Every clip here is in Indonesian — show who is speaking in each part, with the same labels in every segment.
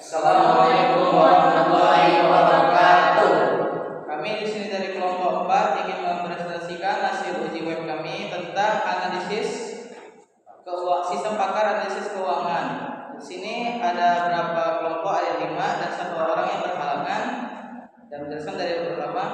Speaker 1: Assalamualaikum warahmatullahi wabarakatuh.
Speaker 2: Kami di sini dari kelompok 4 ingin mempresentasikan hasil uji web kami tentang analisis sistem pakar analisis keuangan. Di sini ada berapa kelompok, ada 5 dan 1 orang yang berhalangan. Dan menjelaskan dari beberapa.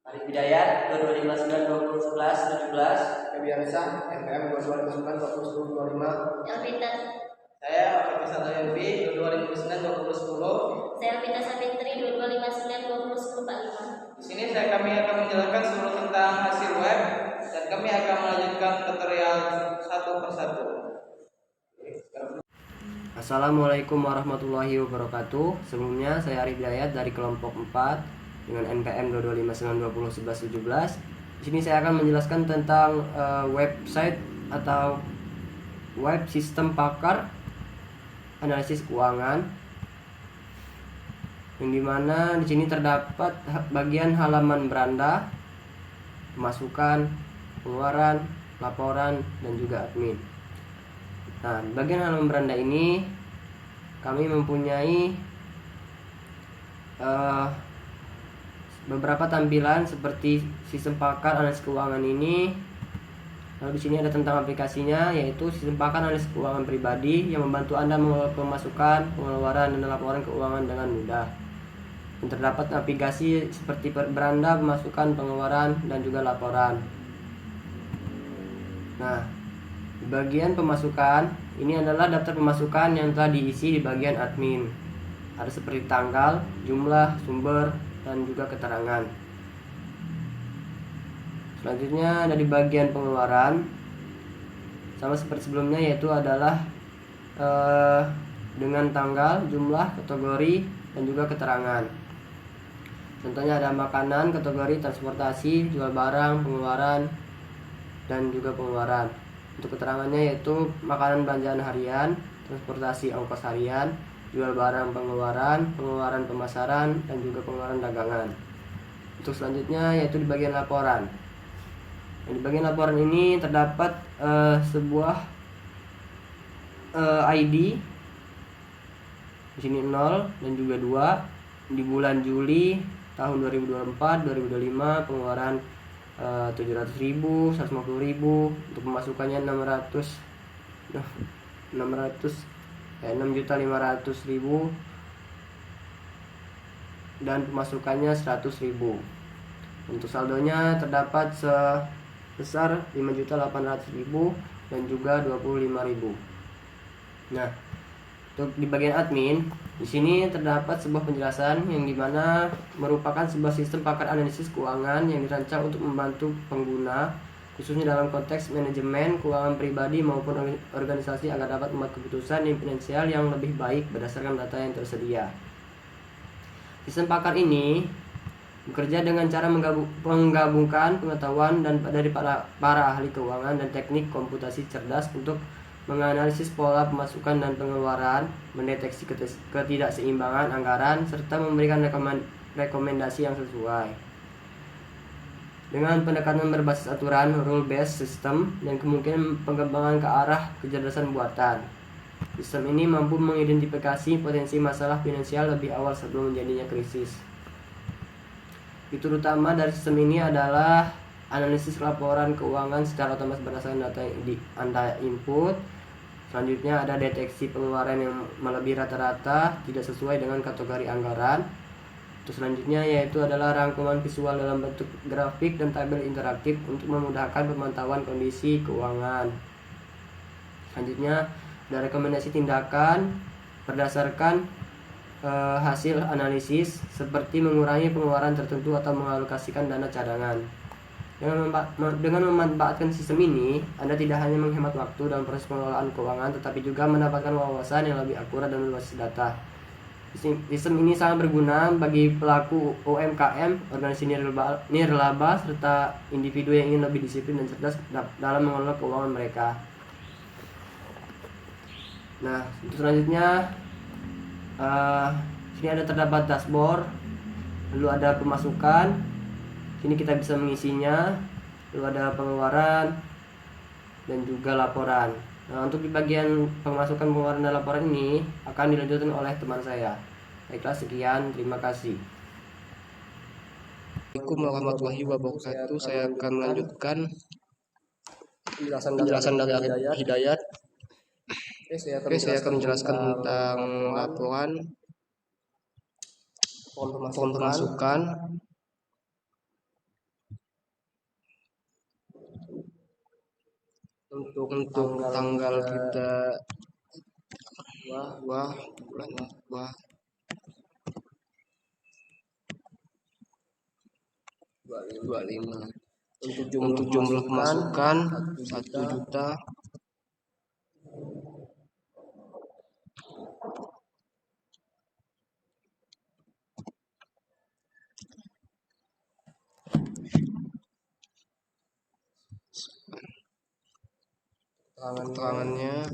Speaker 1: Arif Hidayat 2259 2011 17.
Speaker 3: Biasa NPM 2259 2010 25.
Speaker 4: Elvita.
Speaker 2: Saya Wakil Pesat Ayubi 2259 2010.
Speaker 4: Saya Elvita Sabitri 2259 2010 45.
Speaker 2: Di sini kami akan menjelaskan seluruh tentang hasil web dan kami akan melanjutkan tutorial satu persatu.
Speaker 5: Assalamualaikum warahmatullahi wabarakatuh. Sebelumnya saya Arif Hidayat dari kelompok 4 dengan NPM 2259 2011 17. Di sini saya akan menjelaskan tentang website atau web sistem pakar analisis keuangan, yang dimana di sini terdapat bagian halaman beranda, pemasukan, pengeluaran, laporan, dan juga admin. Nah, bagian halaman beranda ini kami mempunyai beberapa tampilan seperti sistem pakar analisis keuangan ini. Lalu di sini ada tentang aplikasinya, yaitu sistem pakar analisis keuangan pribadi yang membantu Anda mengelola pemasukan, pengeluaran, dan laporan keuangan dengan mudah. Dan terdapat navigasi seperti beranda, pemasukan, pengeluaran, dan juga laporan. Nah, di bagian pemasukan, ini adalah daftar pemasukan yang telah diisi di bagian admin. Ada seperti tanggal, jumlah, sumber, dan juga keterangan. Selanjutnya ada di bagian pengeluaran, sama seperti sebelumnya, yaitu adalah dengan tanggal, jumlah, kategori, dan juga keterangan. Contohnya ada makanan, kategori transportasi, jual barang, pengeluaran, dan juga pengeluaran. Untuk keterangannya yaitu makanan belanjaan harian, transportasi ongkos harian, jual barang pengeluaran, pengeluaran pemasaran, dan juga pengeluaran dagangan. Untuk selanjutnya yaitu di bagian laporan. Di bagian laporan ini terdapat sebuah ID. Di sini 0 dan juga 2. Di bulan Juli tahun 2024, 2025 pengeluaran 700.000, 150.000, untuk pemasukannya 6.500.000 dan pemasukannya 100.000. Untuk saldonya terdapat sebesar 5.800.000 dan juga 25.000. Nah, untuk di bagian admin, di sini terdapat sebuah penjelasan yang dimana merupakan sebuah sistem pakar analisis keuangan yang dirancang untuk membantu pengguna, khususnya dalam konteks manajemen keuangan pribadi maupun organisasi, agar dapat membuat keputusan finansial yang lebih baik berdasarkan data yang tersedia. Sistem pakar ini bekerja dengan cara menggabungkan pengetahuan dari para ahli keuangan dan teknik komputasi cerdas untuk menganalisis pola pemasukan dan pengeluaran, mendeteksi ketidakseimbangan anggaran, serta memberikan rekomendasi yang sesuai. Dengan pendekatan berbasis aturan, rule-based system, dan kemungkinan pengembangan ke arah kecerdasan buatan, sistem ini mampu mengidentifikasi potensi masalah finansial lebih awal sebelum menjadinya krisis. Fitur utama dari sistem ini adalah analisis laporan keuangan secara otomatis berdasarkan data yang Anda input. Selanjutnya ada deteksi pengeluaran yang melebihi rata-rata tidak sesuai dengan kategori anggaran. Terus selanjutnya yaitu adalah rangkuman visual dalam bentuk grafik dan tabel interaktif untuk memudahkan pemantauan kondisi keuangan. Selanjutnya ada rekomendasi tindakan berdasarkan hasil analisis, seperti mengurangi pengeluaran tertentu atau mengalokasikan dana cadangan. Dengan memanfaatkan sistem ini, Anda tidak hanya menghemat waktu dalam proses pengelolaan keuangan, tetapi juga mendapatkan wawasan yang lebih akurat dan berbasis data. Sistem ini sangat berguna bagi pelaku UMKM, organisasi nirlaba, serta individu yang ingin lebih disiplin dan cerdas dalam mengelola keuangan mereka. Nah, untuk selanjutnya, sini ada terdapat dashboard, lalu ada pemasukan. Sini kita bisa mengisinya, lalu ada pengeluaran dan juga laporan. Nah, untuk di bagian pemasukan pengeluaran dan laporan ini akan dilanjutkan oleh teman saya. Baiklah, sekian, terima kasih.
Speaker 3: Assalamualaikum warahmatullahi wabarakatuh. Saya akan melanjutkan
Speaker 5: Penjelasan
Speaker 3: dari Hidayat.
Speaker 5: Oke, saya akan
Speaker 3: menjelaskan tentang laporan pemasukan untuk tanggal kita bulan 25. Untuk jumlah pemasukan 1 juta. Keterangannya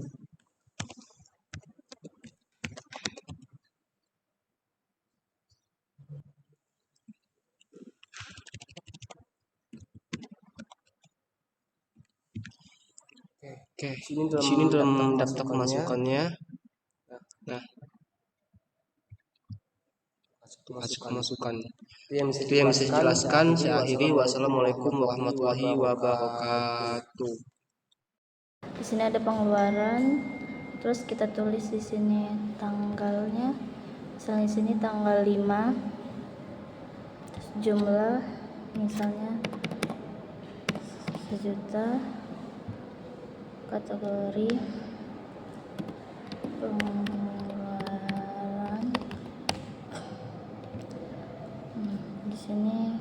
Speaker 3: Oke, di sini dalam daftar pemasukannya. Nah, masuk pemasukan. Itu yang bisa dijelaskan. Saya akhiri. Wassalamualaikum warahmatullahi wabarakatuh.
Speaker 4: Di sini ada pengeluaran, terus kita tulis di sini tanggalnya. Misalnya di sini tanggal 5. Terus jumlah misalnya 1 juta. Kategori pengeluaran. Di sini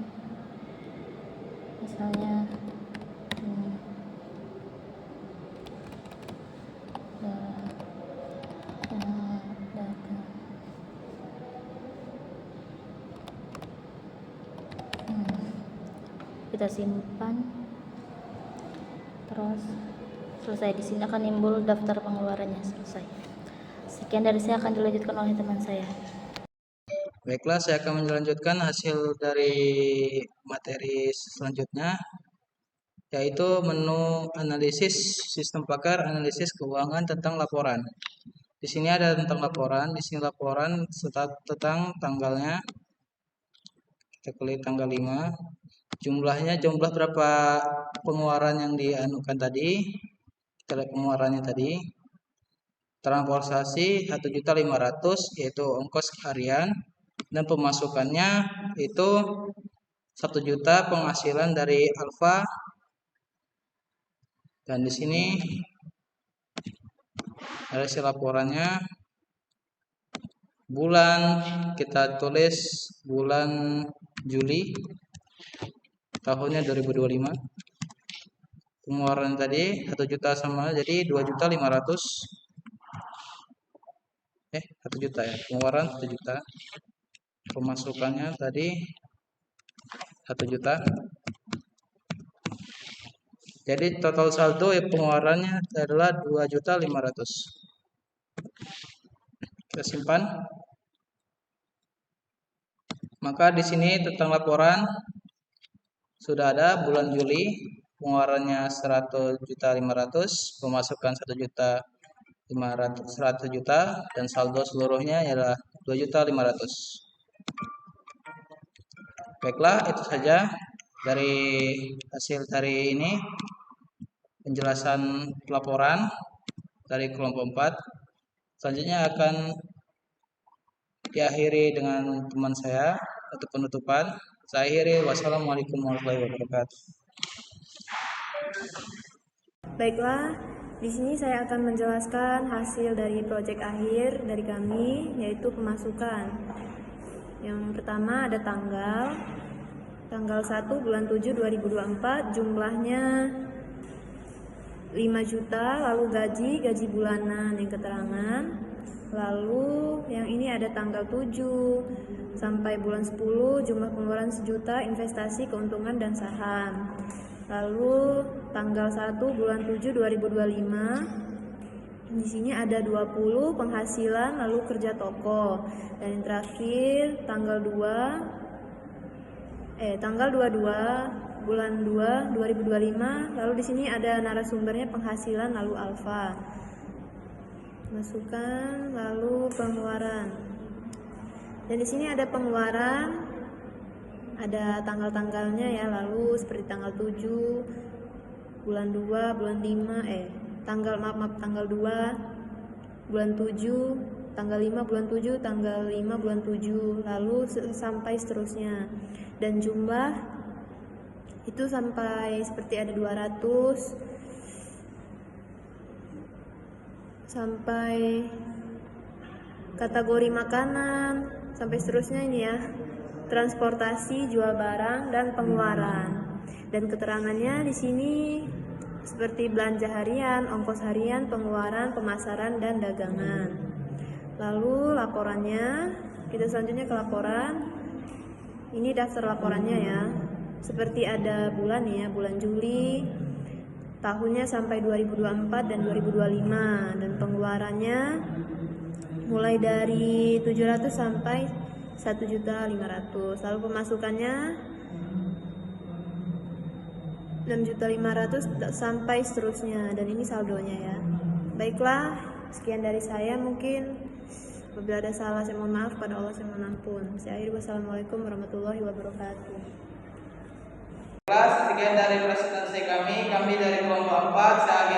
Speaker 4: misalnya kita simpan, terus selesai. Di sini akan timbul daftar pengeluarannya. Selesai. Sekian dari saya, akan dilanjutkan oleh teman saya.
Speaker 2: Baiklah, saya akan melanjutkan hasil dari materi selanjutnya, yaitu menu analisis sistem pakar analisis keuangan tentang laporan. Di sini ada tentang laporan, di sini laporan tentang tanggalnya. Kita klik tanggal 5. Jumlah berapa pengeluaran yang dianukan tadi. Kita lihat pengeluarannya tadi. Transportasi 1.500.000 yaitu ongkos harian, dan pemasukannya itu 1 juta penghasilan dari Alfa. Dan di sini ada hasil laporannya. Bulan kita tulis bulan Juli tahunnya 2025. Pengeluaran tadi 1 juta sama, jadi 2.500.000. 1 juta ya. Pengeluaran 1 juta. Pemasukannya tadi 1 juta. Jadi total saldo pengeluarannya adalah 2.500.000. Kita simpan. Maka di sini tentang laporan sudah ada bulan Juli, pengeluarannya 100.500.000, pemasukan 100 juta, dan saldo seluruhnya adalah 2.500.000. Baiklah, itu saja dari hasil dari ini, penjelasan laporan dari kelompok 4. Selanjutnya akan diakhiri dengan teman saya untuk penutupan. Saya akhiri. Wassalamualaikum warahmatullahi wabarakatuh.
Speaker 6: Baiklah, di sini saya akan menjelaskan hasil dari proyek akhir dari kami, yaitu pemasukan. Yang pertama ada tanggal 1 bulan 7 2024, jumlahnya 5 juta, lalu gaji bulanan yang keterangan. Lalu yang ini ada tanggal 7 sampai bulan 10, jumlah pengeluaran 1 juta, investasi, keuntungan, dan saham. Lalu tanggal 1 bulan 7 2025, di sini ada 20 penghasilan, lalu kerja toko. Dan yang terakhir tanggal 22 bulan 2 2025. Lalu di sini ada narasumbernya penghasilan lalu alfa. Masukan lalu pengeluaran. Dan di sini ada pengeluaran, ada tanggal-tanggalnya ya, lalu seperti tanggal 7 bulan 2 bulan 5 tanggal 2 bulan 7, tanggal 5 bulan 7, tanggal 5 bulan 7, lalu sampai seterusnya. Dan jumlah itu sampai seperti ada 200 sampai kategori makanan sampai seterusnya ini ya, transportasi, jual barang dan pengeluaran. Dan keterangannya di sini seperti belanja harian, ongkos harian, pengeluaran, pemasaran dan dagangan. Lalu laporannya, kita selanjutnya ke laporan. Ini daftar laporannya ya. Seperti ada bulan ya, bulan Juli, tahunnya sampai 2024 dan 2025, dan pengeluarannya mulai dari 700 sampai 1.500.000. Lalu pemasukannya 6.500.000 sampai seterusnya, dan ini saldonya ya. Baiklah, sekian dari saya. Mungkin apabila ada salah saya mohon maaf, pada Allah saya mohon ampun. Saya akhiri, wassalamualaikum warahmatullahi wabarakatuh.
Speaker 2: Kelas, sekian dari presentasi kami dari kelompok 4. Saya